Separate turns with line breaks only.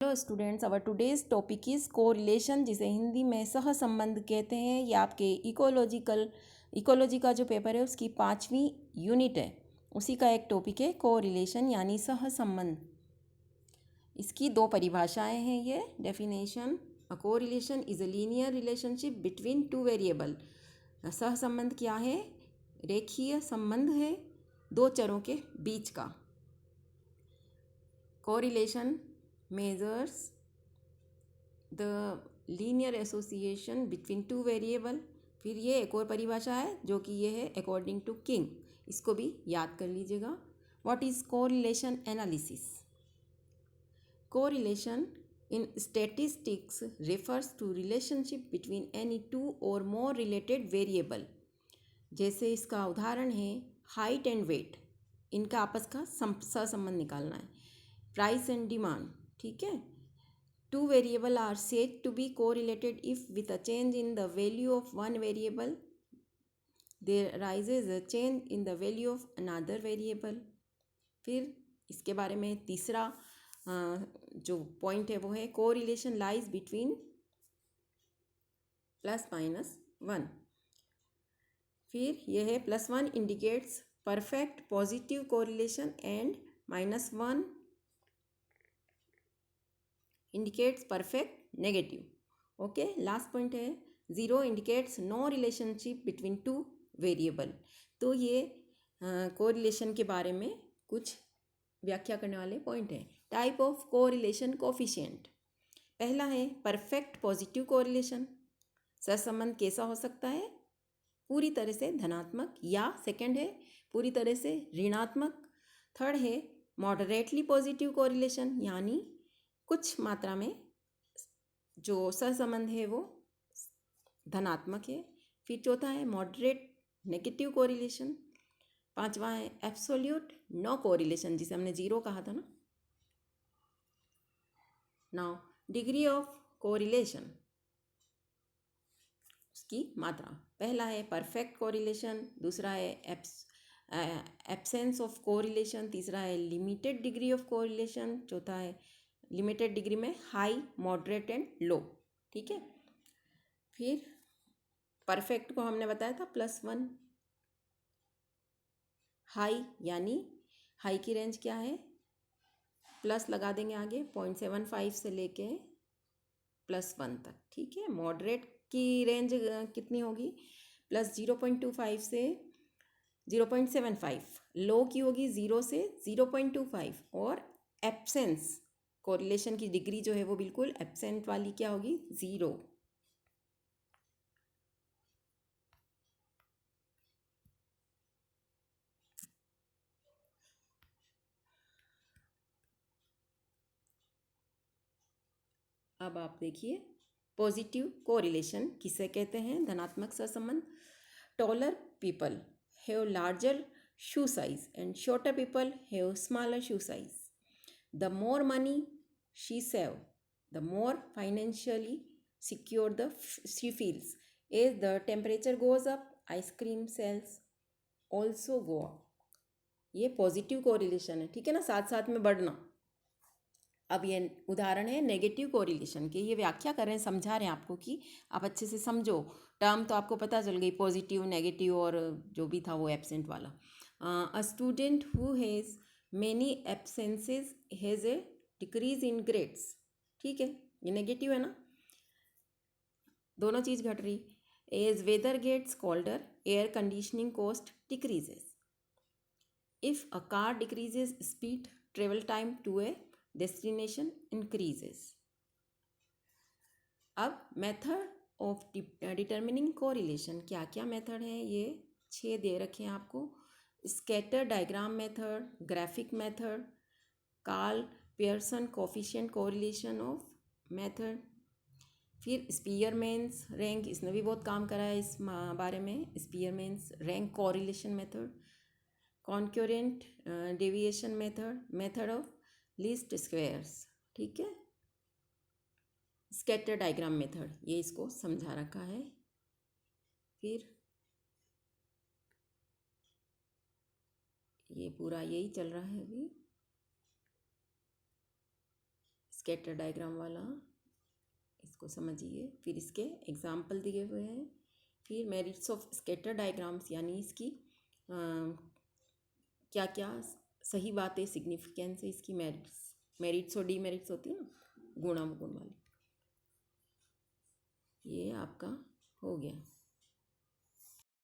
Hello students, our today's topic is correlation, जिसे हिंदी में सहसंबंध कहते हैं। ये आपके इकोलॉजी का जो पेपर है उसकी 5वीं यूनिट है, उसी का एक टॉपिक है कोरिलेशन यानी सहसंबंध। इसकी दो परिभाषाएं हैं। ये definition: a correlation is a linear relationship between two variable. सहसंबंध क्या है? रेखीय संबंध है दो चरों के बीच का। Correlation measures the linear association between two variable। फिर ये एक और परिभाषा है जो कि ये है अकॉर्डिंग टू किंग, इसको भी याद कर लीजिएगा। What is correlation analysis? Correlation in statistics refers to relationship between any two or more related variable। जैसे इसका उदाहरण है हाइट एंड वेट, इनका आपस का सहसंबंध निकालना है। प्राइस एंड डिमांड, ठीक है। Two variable are said to be correlated if with a change in the value of one variable there arises a change in the value of another variable। फिर इसके बारे में तीसरा जो पॉइंट है वो है कोरिलेशन लाइज बिटवीन +-1। फिर यह है +1 indicates perfect positive correlation and -1 indicates perfect negative. Okay, last point है 0 indicates no relationship between two variable. तो ये कोरिलेशन के बारे में कुछ व्याख्या करने वाले पॉइंट हैं। टाइप ऑफ कोरिलेशन कोफिशिएंट: पहला है परफेक्ट पॉजिटिव कोरिलेशन। सहसंबंध कैसा हो सकता है? पूरी तरह से धनात्मक, या सेकंड है पूरी तरह से ऋणात्मक। थर्ड है मॉडरेटली पॉजिटिव कोरिलेशन, यानी कुछ मात्रा में जो सहसंबंध है वो धनात्मक है। फिर चौथा है मॉडरेट नेगेटिव कोरिलेशन। पांचवा है एब्सोल्यूट नो कोरिलेशन, जिसे हमने 0 कहा था ना। नाउ डिग्री ऑफ कोरिलेशन, उसकी मात्रा: पहला है परफेक्ट कोरिलेशन, दूसरा है एब्सेंस ऑफ कोरिलेशन, तीसरा है लिमिटेड डिग्री ऑफ कोरिलेशन, चौथा है लिमिटेड डिग्री में हाई, मॉडरेट एंड लो। ठीक है। फिर परफेक्ट को हमने बताया था +1। हाई यानी हाई की रेंज क्या है? प्लस लगा देंगे आगे 0.75 से लेके +1 तक। ठीक है। मॉडरेट की रेंज कितनी होगी? +0.25 से 0.75। लो की होगी 0 से 0.25। और एब्सेंस कोरिलेशन की डिग्री जो है वो बिल्कुल एब्सेंट वाली क्या होगी? 0। अब आप देखिए पॉजिटिव कोरिलेशन किसे कहते हैं? धनात्मक सहसंबंध: taller people have larger shoe size and shorter people have smaller shoe size. The more money she save, the more financially secure the she feels. As the temperature goes up ice cream sales also go up. ये positive correlation है, ठीक है ना, साथ साथ में बढ़ना। अब ये उदाहरण है नेगेटिव कोरिलेशन के। ये व्याख्या कर रहे हैं, समझा रहे हैं आपको कि आप अच्छे से समझो। टर्म तो आपको पता चल गई, पॉजिटिव, नेगेटिव और जो भी था वो एब्सेंट वाला। A student who has many absences has a decrease in grades. ठीक है, ये नेगेटिव है ना, दोनों चीज़ घट रही। As weather gets colder air conditioning cost decreases. If a car decreases speed travel time to a destination increases. अब मेथड ऑफ डिटर्मिनिंग कोरिलेशन, क्या क्या मेथड है? ये 6 दे रखे हैं आपको। Scatter diagram method, graphic method, Karl Pearson coefficient correlation of method. फिर Spearman's rank, इसने भी बहुत काम करा है इस बारे में। Spearman's rank correlation method, concurrent deviation method, method of least squares. ठीक है। स्कैटर डायग्राम मेथड, ये इसको समझा रखा है। फिर ये पूरा यही चल रहा है अभी। स्कैटर डायग्राम वाला, इसको समझिए। फिर इसके एग्जाम्पल दिए हुए हैं। फिर मेरिट्स ऑफ स्कैटर डायग्राम्स, यानी इसकी क्या क्या सही बातें, सिग्निफिकेंस है इसकी, मेरिट्स और डीमेरिट्स होती है ना, गुण अवगुण वाली। ये आपका हो गया।